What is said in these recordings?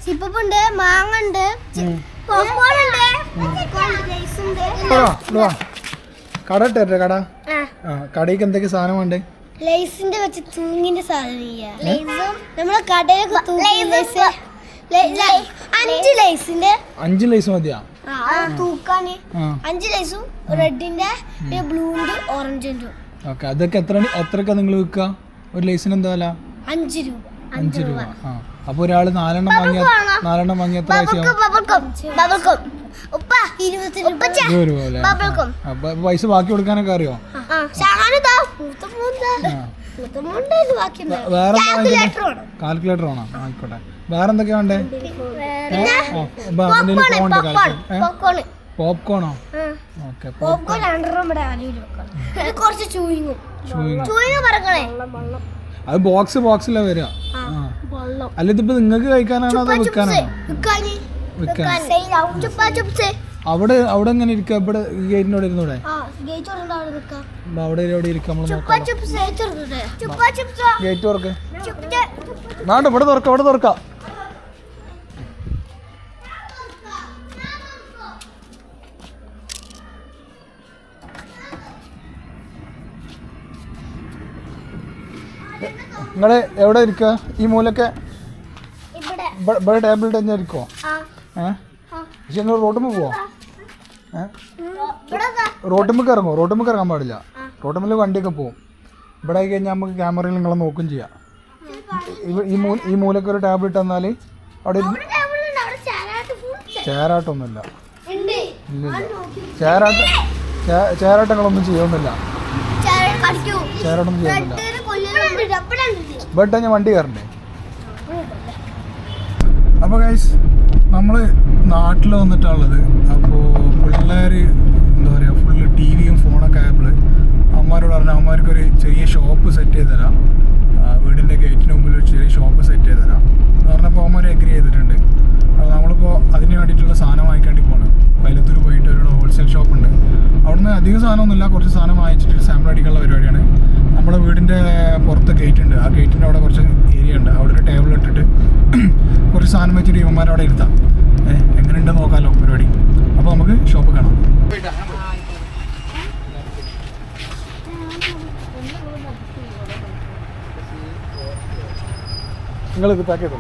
സിപ്പുണ്ട്, മാങ്ങണ്ട്, കട ഇട്ടേ കട. കടയ്ക്ക് എന്തൊക്കെ സാധനം വേണ്ടേ? ലൈസിന്റെ വെച്ച് തൂങ്ങിന്റെ സാധനം നമ്മളെ കടയിലൊക്കെ 5 ലൈസ് മതിയാ തൂക്കാന്. 5 ലൈസും റെഡിന്റെ, ബ്ലൂന്റെ, ഓറഞ്ചിന്റെ. ഓക്കെ, അതൊക്കെ എത്രക്കാ നിങ്ങൾ വിൽക്കുക? ഒരു ലൈസിന് എന്താ വില? 5 രൂപ. 5 രൂപ. അപ്പൊ ഒരാള് 4 വാങ്ങിയ എത്ര പൈസ ബാക്കി കൊടുക്കാനൊക്കെ അറിയോ? വേറെ കാൽക്കുലേറ്റർ ആണോ? ആയിക്കോട്ടെ. വേറെ എന്തൊക്കെയാ വേണ്ടേ? പോപ്കോണോ? ഓക്കെ, അത് ബോക്സിലാ വരിക. അല്ല, ഇതിപ്പോ നിങ്ങൾക്ക് കഴിക്കാനാണോ അതോ വിൽക്കാനാണോ? അവിടെ എങ്ങനെ ഇരിക്കുക? ഇവിടെ ഈ ഗേറ്റിനോട് ഇരുന്നൂടെ? അവിടെ ഇരിക്കാം. നമ്മള് ഗേറ്റ് തുറക്ക്. വേണ്ട, ഇവിടെ തുറക്കാം. നിങ്ങള് എവിടെ ഇരിക്കുക? ഈ മൂലൊക്കെ ഇവിടെ ടേബിൾ തന്നെ ഇരിക്കുവോ? പക്ഷെ നിങ്ങൾ റോട്ടുമ്മ പോവോ? റോട്ടുമ്മക്ക് ഇറങ്ങാൻ പാടില്ല. റോട്ടുമ്മിൽ വണ്ടിയൊക്കെ പോവും. ഇവിടെ ആയി കഴിഞ്ഞാൽ നമുക്ക് ക്യാമറയിൽ നിങ്ങളെ നോക്കും ചെയ്യാം. ഈ മൂലൊക്കെ ഒരു ടേബിൾ ഇട്ട് തന്നാൽ അവിടെ ചേരാട്ടൊന്നുമില്ല. ചേരാട്ടങ്ങളൊന്നും ചെയ്യുന്നില്ല. ചേരാട്ടൊന്നും ചെയ്യുന്നില്ല. ഇവിടെ ഞാൻ വണ്ടി കയറണ്ടേ? അപ്പോൾ ഗൈസ്, നമ്മൾ നാട്ടിൽ വന്നിട്ടുള്ളത്. അപ്പോൾ പിള്ളേർ എന്താ പറയുക, ഫുള്ള് ടി വിയും ഫോണൊക്കെ ആയപ്പോൾ അമ്മമാരോട് പറഞ്ഞാൽ അമ്മമാർക്കൊരു ചെറിയ ഷോപ്പ് സെറ്റ് ചെയ്ത് തരാം, വീടിൻ്റെ ഗേറ്റിന് മുമ്പിൽ ഒരു ചെറിയ ഷോപ്പ് സെറ്റ് ചെയ്ത് തരാം എന്ന് പറഞ്ഞപ്പോൾ അമ്മമാർ എഗ്രി ചെയ്തിട്ടുണ്ട്. അപ്പോൾ നമ്മളിപ്പോൾ അതിന് വേണ്ടിയിട്ടുള്ള സാധനം വാങ്ങിക്കേണ്ടി പോകണം. വൈലത്തൂർ പോയിട്ട് ഒരു ഹോൾസെയിൽ ഷോപ്പുണ്ട്. അവിടുന്ന് അധികം സാധനമൊന്നുമില്ല, കുറച്ച് സാധനം വാങ്ങിച്ചിട്ട് സാമ്പിൾ അടിക്കാനുള്ള പരിപാടിയാണ്. നമ്മുടെ വീടിൻ്റെ പുറത്ത് ഗേറ്റ് ഉണ്ട്. ആ ഗേറ്റിൻ്റെ അവിടെ കുറച്ച് ഏരിയ ഉണ്ട്. അവിടെ ഒരു ടേബിൾ ഇട്ടിട്ട് കുറച്ച് സാധനം വെച്ചിട്ട് ഇവന്മാർ അവിടെ ഇരുത്താം. എങ്ങനെയുണ്ടെന്ന് നോക്കാമല്ലോ പരിപാടി. അപ്പോൾ നമുക്ക് ഷോപ്പ് കാണാം. നിങ്ങളിത് പാക്ക് ചെയ്തോ.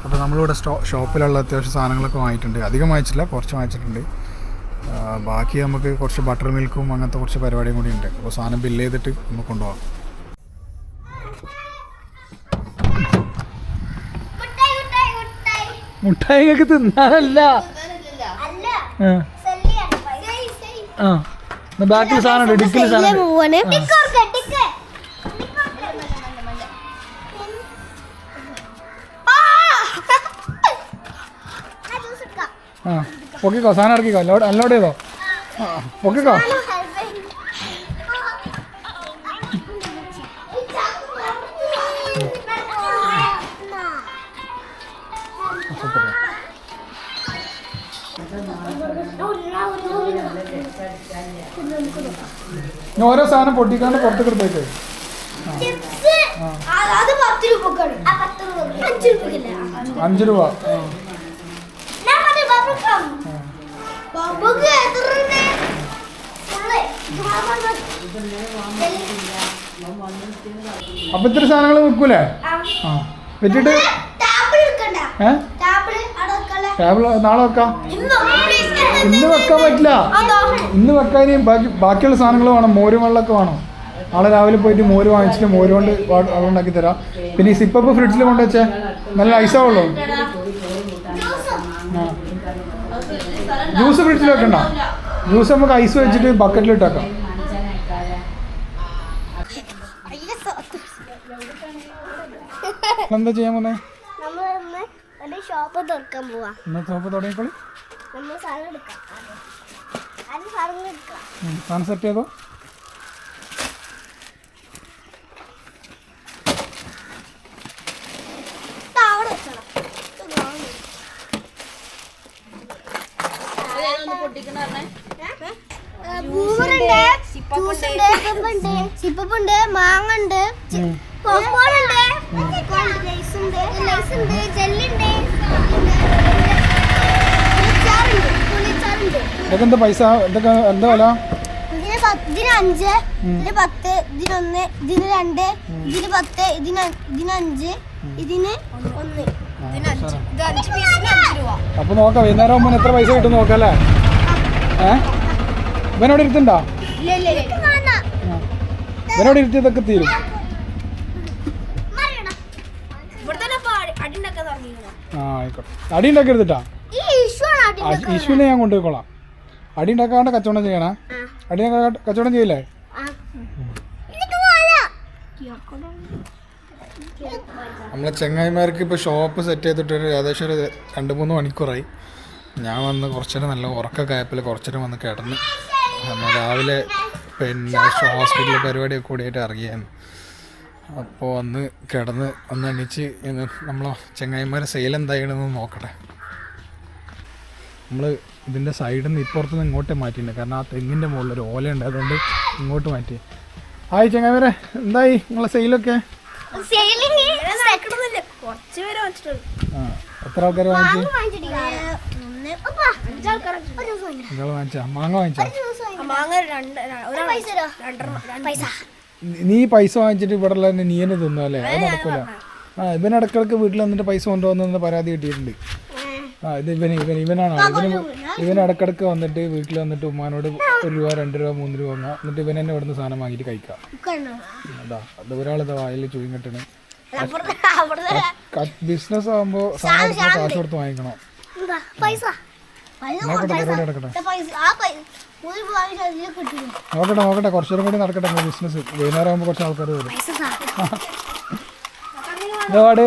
അപ്പോൾ നമ്മളിവിടെ ഷോപ്പിലുള്ള അത്യാവശ്യം സാധനങ്ങളൊക്കെ വാങ്ങിയിട്ടുണ്ട്. അധികം വാങ്ങിച്ചില്ല, കുറച്ച് വാങ്ങിച്ചിട്ടുണ്ട്. ബാക്കി നമുക്ക് കുറച്ച് ബട്ടർ മിൽക്കും അങ്ങനത്തെ കുറച്ച് പരിപാടിയും കൂടി ഉണ്ട്. അപ്പോൾ സാധനം ബില്ല് ചെയ്തിട്ട് നമുക്ക് കൊണ്ടുപോകാം. മുട്ടായിക്ക് തിന്നാനല്ല. ബാക്കിൽ സാധനം ഉണ്ട്, ഡിക്കിൽ സാധനം. പൊക്കിക്കോ, സാധനം ഇറക്കിക്കോ, അൺലോഡ് ചെയ്തോ. പൊക്കിക്കോ. ഓരോ സാധനം പൊട്ടിക്കാണ്ട് പുറത്തേക്ക് എടുത്തേക്ക്. 5 രൂപ. അപ്പൊ ഇത്ര സാധനങ്ങൾ വിൽക്കൂലേ? വെച്ചിട്ട് ടേബിൾ നാളെ വെക്കാം. ഇന്ന് വെക്കാൻ പറ്റില്ല. ഇന്ന് വെക്കാൻ ബാക്കിയുള്ള സാധനങ്ങൾ വേണം. മോരും വെള്ളമൊക്കെ വേണം. നാളെ രാവിലെ പോയിട്ട് മോര് വാങ്ങിച്ചിട്ട് മോര് കൊണ്ട് വെള്ളം ഉണ്ടാക്കി തരാം. പിന്നെ ഈ സിപ്പപ്പ് ഫ്രിഡ്ജിൽ കൊണ്ടുവച്ചേ, നല്ല ഐസാവുള്ളൂ. ജ്യൂസ് ഫ്രിഡ്ജിൽ വെക്കണ്ട. ജ്യൂസ് നമുക്ക് ഐസ് വെച്ചിട്ട് ബക്കറ്റിൽ ഇട്ടാക്കാം. എന്താ ചെയ്യാൻ പോന്നെ? ഷോപ്പ് തുടങ്ങിക്കോളി. സാധനം സെറ്റ് ചെയ്തോ. സിപ്പുണ്ട്, മാങ്ങണ്ട്, പോപ്കോൺ ഉണ്ട്, ഐസ് ഉണ്ട്, ജെല്ലി ഉണ്ട്, പുളിച്ചാറുണ്ട്. ഇതൊക്കെ എന്താ പൈസ? ഇതൊക്കെ എന്താ വില? ഇതിന് 5, ഇതിന് 10, ഇതിന് 1, ഇതിന് 2, ഇതിന് 10, ഇതിന് 5, ഇതിന് 1. അപ്പൊ നോക്കാം വൈകുന്നേരം ആകുമ്പോൾ എത്ര പൈസ കിട്ടും നോക്കാം അല്ലേ? ഇവനോട് ഇരുത്തുണ്ടോ? ഇവനോട് ഇരുത്തി ഇതൊക്കെ തീരും. ആ ആയിക്കോട്ടെ. അടി ഉണ്ടാക്കി എടുത്തിട്ടാ? ഇഷ്യൂനെ ഞാൻ കൊണ്ടുപോയിക്കോളാം. അടി ഉണ്ടാക്കാണ്ട് കച്ചവടം ചെയ്യണേ. അടി കച്ചവടം ചെയ്യില്ലേ? നമ്മളെ ചെങ്ങായിമാർക്ക് ഇപ്പോൾ ഷോപ്പ് സെറ്റ് ചെയ്തിട്ടൊരു ഏകദേശം ഒരു 2-3 മണിക്കൂറായി. ഞാൻ വന്ന് കുറച്ചേരം നല്ല ഉറക്കമൊക്കെ ആയപ്പോൾ കുറച്ചേരം വന്ന് കിടന്ന്. നമ്മൾ രാവിലെ പിന്നെ ഹോസ്പിറ്റലിൽ പരിപാടിയൊക്കെ കൂടിയായിട്ട് ഇറങ്ങിയായിരുന്നു. അപ്പോൾ വന്ന് കിടന്ന് ഒന്ന് എണീച്ച് നമ്മളെ ചെങ്ങായിമാരെ സെയിൽ എന്താണെന്ന് നോക്കട്ടെ. നമ്മൾ ഇതിൻ്റെ സൈഡിൽ നിന്ന് ഇപ്പുറത്ത് നിന്ന് ഇങ്ങോട്ടേ മാറ്റിയിട്ടുണ്ട്. കാരണം ആ തെങ്ങിൻ്റെ മുകളിൽ ഒരു ഓലയുണ്ട്, അതുകൊണ്ട് ഇങ്ങോട്ട് മാറ്റി. ഹായ് ചെങ്ങായിമാരെ, എന്തായി നിങ്ങളെ സെയിലൊക്കെ? എത്ര ആൾക്കാർ വാങ്ങിച്ചു? വാങ്ങിച്ചാ മാങ്ങ വാങ്ങിച്ചാ? നീ പൈസ വാങ്ങിച്ചിട്ട് ഇവിടെ ഉള്ള നീ തന്നെ തിന്നു അല്ലേ? അത് നടക്കൂല. ഇവനിടക്കിടക്ക് വീട്ടിൽ വന്നിട്ട് പൈസ കൊണ്ടുവന്ന പരാതി കിട്ടിയിട്ടുണ്ട്. ഇത് ഇവനാണ്. ഇവൻ ഇടക്കിടക്ക് വന്നിട്ട് വീട്ടിൽ വന്നിട്ട് ഉമ്മാനോട് 1 രൂപ 2 രൂപ 3 രൂപ വാങ്ങാം. എന്നിട്ട് ഇവൻ തന്നെ ഇവിടുന്ന് സാധനം വാങ്ങിയിട്ട് കഴിക്കാം. അതാ അത് ഒരാളിതാ വായിൽ ചൂയും കെട്ടണ്. ബിസിനസ് ആകുമ്പോ സാധനം കാശ് കൊടുത്ത് വാങ്ങിക്കണം. നോക്കട്ടെ കുറച്ചും കൂടി നടക്കട്ടെ ബിസിനസ്. വൈകുന്നേരം ആകുമ്പോ കുറച്ച് ആൾക്കാർ വരും. ഇതോട്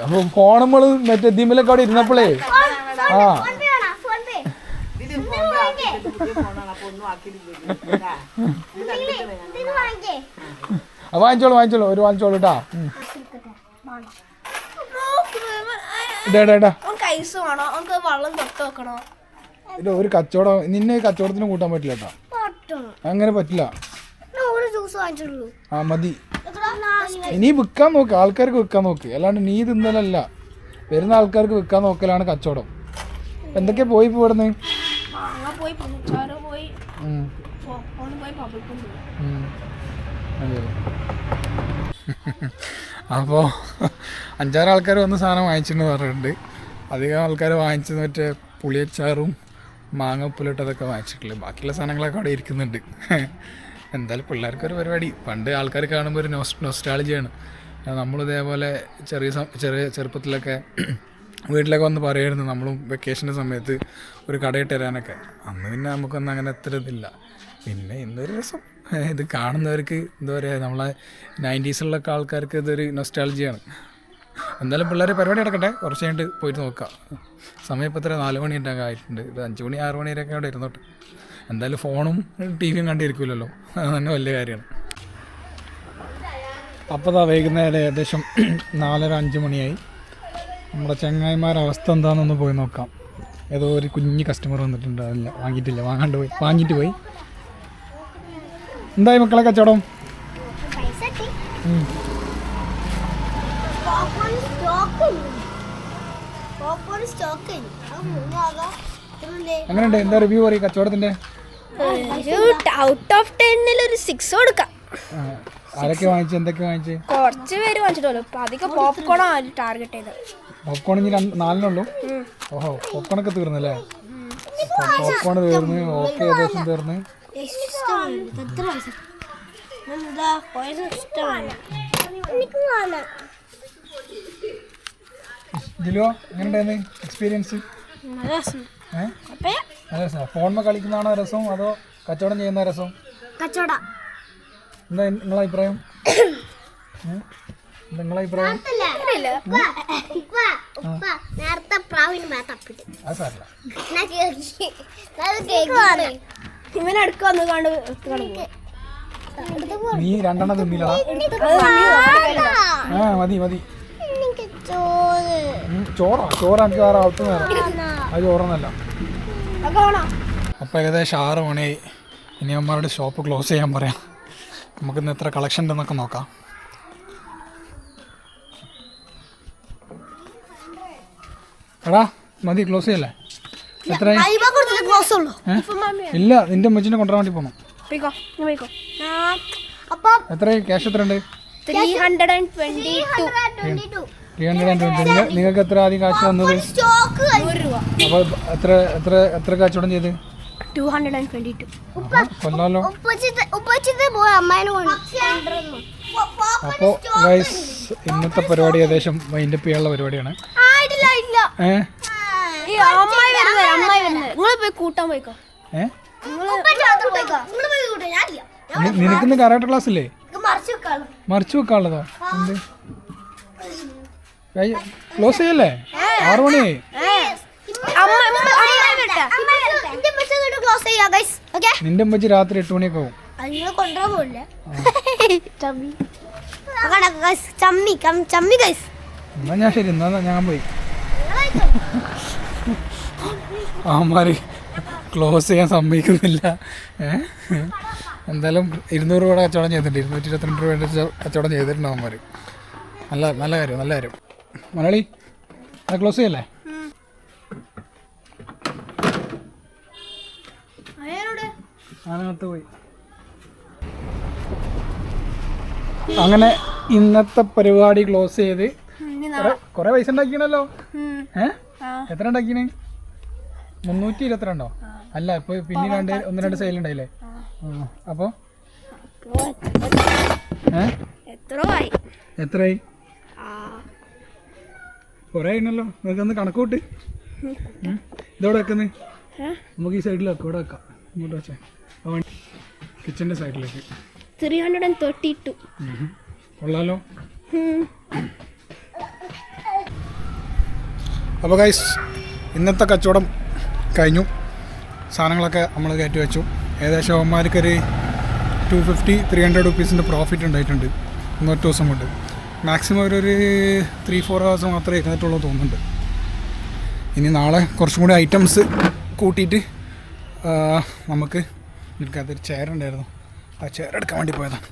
അപ്പൊ ഫോൺ നമ്മള് മറ്റേ ദിമ്മിലൊക്കെ അവിടെ ഇരുന്നപ്പോഴേ വാങ്ങിച്ചോളൂ വാങ്ങിച്ചോളൂ കേട്ടാ. ഇത് ഒരു കച്ചവടം നിന്നെ കച്ചവടത്തിന് കൂട്ടാൻ പറ്റില്ല കേട്ടോ. അങ്ങനെ പറ്റില്ല. ആ മതി. ഇനി വിൽക്കാൻ നോക്ക്, ആൾക്കാർക്ക് വിൽക്കാൻ നോക്ക്. അല്ലാണ്ട് നീ തിന്നലല്ല, വരുന്ന ആൾക്കാർക്ക് വിൽക്കാൻ നോക്കലാണ് കച്ചവടം. എന്തൊക്കെയാ പോയി ഇവിടുന്ന്? അപ്പോൾ 5-6 ആൾക്കാർ വന്ന് സാധനം വാങ്ങിച്ചെന്ന് പറഞ്ഞിട്ടുണ്ട്. അധികം ആൾക്കാർ വാങ്ങിച്ചത് മറ്റേ പുളിയച്ചാറും മാങ്ങപ്പുലിട്ടതൊക്കെ വാങ്ങിച്ചിട്ടില്ല. ബാക്കിയുള്ള സാധനങ്ങളൊക്കെ അവിടെ ഇരിക്കുന്നുണ്ട്. എന്തായാലും പിള്ളേർക്കൊരു പരിപാടി. പണ്ട് ആൾക്കാർ കാണുമ്പോൾ ഒരു നൊസ്റ്റാളജിയാണ്. നമ്മളിതേപോലെ ചെറുപ്പത്തിലൊക്കെ വീട്ടിലൊക്കെ വന്ന് പറയുമായിരുന്നു നമ്മളും വെക്കേഷൻ്റെ സമയത്ത് ഒരു കടയിട്ട് തരാനൊക്കെ. അന്ന് പിന്നെ നമുക്കൊന്നും അങ്ങനെ അത്ര ഇതില്ല. പിന്നെ ഇന്നൊരു രസം ഇത് കാണുന്നവർക്ക് എന്താ പറയുക, നമ്മളെ 90s ആൾക്കാർക്ക് ഇതൊരു നൊസ്റ്റാളജിയാണ്. എന്തായാലും പിള്ളേർ പരിപാടി നടക്കട്ടെ, കുറച്ച് കഴിഞ്ഞിട്ട് പോയിട്ട് നോക്കാം. സമയം ഇപ്പോൾ എത്ര 4 മണി ആയിട്ടുണ്ട്. ഇത് 5 മണി 6 മണി വരെയൊക്കെ അവിടെ ഇരുന്നോട്ടെ. എന്തായാലും ഫോണും ടിവിയും കണ്ടിരിക്കില്ലല്ലോ, അത് തന്നെ വലിയ കാര്യമാണ്. അപ്പോൾ വൈകുന്നേരം ഏകദേശം 4:30-5 മണിയായി. നമ്മുടെ ചങ്ങായിമാരുടെ അവസ്ഥ എന്താണെന്നൊന്ന് പോയി നോക്കാം. ഏതോ ഒരു കുഞ്ഞ് കസ്റ്റമർ വന്നിട്ടുണ്ട്, അതില്ല വാങ്ങിയിട്ടില്ല, വാങ്ങിയിട്ട് പോയി. എന്തായി മക്കളെ കച്ചവടം? എങ്ങനെയുണ്ട്? എന്താ റിവ്യൂ പറയും കച്ചവടത്തിന്റെ? ഔട്ട് ഓഫ് 10 ഒരു 6 കൊടുക്കാം. ആരൊക്കെ വാങ്ങിച്ചു? എന്തൊക്കെ വാങ്ങിച്ചു? കുറച്ച് പേര് വാങ്ങിച്ചിട്ടുള്ളൂ. അധികം പോപ്കോൺ ആണ് ടാർഗറ്റ് ചെയ്തത്. പോപ്കോൺ ഇനി 4 ഓഹോ, പോപ്കോണൊക്കെ തീർന്നല്ലേ? പോപ്കോൺ തീർന്ന്, ഓക്കെ ഏകദേശം തീർന്ന്. ജിലോ എങ്ങനെയുണ്ടായിരുന്നു എക്സ്പീരിയൻസ്? ഫോണിൽ കളിക്കുന്നതാണോ രസം അതോ കച്ചവടം ചെയ്യുന്ന രസം? കച്ചവടം. എന്താ നിങ്ങളെ അഭിപ്രായം? നിങ്ങളെ അഭിപ്രായം? നീ 2 തിന്നില്ലടാ. മതി ചോറാ എനിക്ക് വേറെ ആവത്ത് നേരം. അത് ചോറൊന്നല്ല. അപ്പോൾ ഏകദേശം 6 മണിയായി. ഇനി അമ്മമാരുടെ ഷോപ്പ് ക്ലോസ് ചെയ്യാൻ പറയാം. നമുക്കിന്ന് എത്ര കളക്ഷൻ ഉണ്ടെന്നൊക്കെ നോക്കാം. എടാ മതി, ക്ലോസ് ചെയ്യല്ലേ? എത്രയായി? ഇല്ല, നിന്റെ അമ്മച്ചിനെ കൊണ്ടുവരാൻ വേണ്ടി പോകണം. എത്രയായി? ക്യാഷ് എത്ര ഉണ്ട്? 322. നിങ്ങൾക്ക് എത്ര ആദ്യം കാശ് വന്നത്? അപ്പോൾ എത്ര കച്ചവടം ചെയ്ത്? 222. കൊല്ലാലോ. അപ്പോൾ ഗൈസ്, ഇന്നത്തെ പരിപാടി ഏകദേശം വൈൻഡപ്പ് ചെയ്യാനുള്ള പരിപാടിയാണ്. നിനക്കിന്ന് കരാട്ട ക്ലാസ് ഇല്ലേ? മറിച്ചു വെക്കാനുള്ളതോ? എന്ത്? ക്ലോസ് ചെയ്യല്ലേ? 6 മണിയായി. നിന്റെ അമ്മച്ചി രാത്രി 8 മണിയൊക്കെ ആവും. എന്നാ ഞാൻ ശരി, എന്നാ ഞാൻ പോയി. അവന്മാര് ക്ലോസ് ചെയ്യാൻ സമ്മതിക്കുന്നില്ല. എന്തായാലും 200 രൂപ കച്ചവടം ചെയ്തിട്ടുണ്ട്. 222 രൂപ കച്ചവടം ചെയ്തിട്ടുണ്ട് അവന്മാർ. നല്ല കാര്യം. മലയാളി അത് ക്ലോസ് ചെയ്യല്ലേ? അതിനകത്ത് പോയി. അങ്ങനെ ഇന്നത്തെ പരിപാടി ക്ലോസ് ചെയ്ത് കൊറേ പൈസ ഉണ്ടാക്കിയണല്ലോ. എത്ര ഉണ്ടാക്കിന്? 322. അല്ല, ഇപ്പൊ പിന്നെ 1-2 സെയിൽ ഉണ്ടായില്ലേ? അപ്പൊ എത്രയായി? കൊറേ ആയിനല്ലോ. നിങ്ങൾക്കൊന്ന് കണക്ക് കൂട്ട്. ഇതോടെ വെക്കുന്നത് നമുക്ക് ഈ സൈഡിൽ വെക്കാം. ഇവിടെ വെക്കാം. ഇങ്ങോട്ട് വെച്ചാൽ കിച്ചൻ്റെ സൈഡിലേക്ക്. 332. കൊള്ളാലോ. അപ്പോൾ ഗൈസ്, ഇന്നത്തെ കച്ചവടം കഴിഞ്ഞു. സാധനങ്ങളൊക്കെ നമ്മൾ കയറ്റി വെച്ചു. ഏകദേശം അവന്മാർക്കൊരു 250-300 റുപ്പീസിൻ്റെ പ്രോഫിറ്റ് ഉണ്ടായിട്ടുണ്ട് ഇന്നൊറ്റ ദിവസം കൊണ്ട്. മാക്സിമം ഒരു 3-4 ഹവേഴ്സ് മാത്രമേ കഴിഞ്ഞിട്ടുള്ളൂ തോന്നുന്നുണ്ട്. ഇനി നാളെ കുറച്ചും കൂടി ഐറ്റംസ് കൂട്ടിയിട്ട് നമുക്ക് എനിക്കതൊരു ചെയർ ഉണ്ടായിരുന്നു, ആ ചെയർ എടുക്കാൻ വേണ്ടി പോയതാണ്.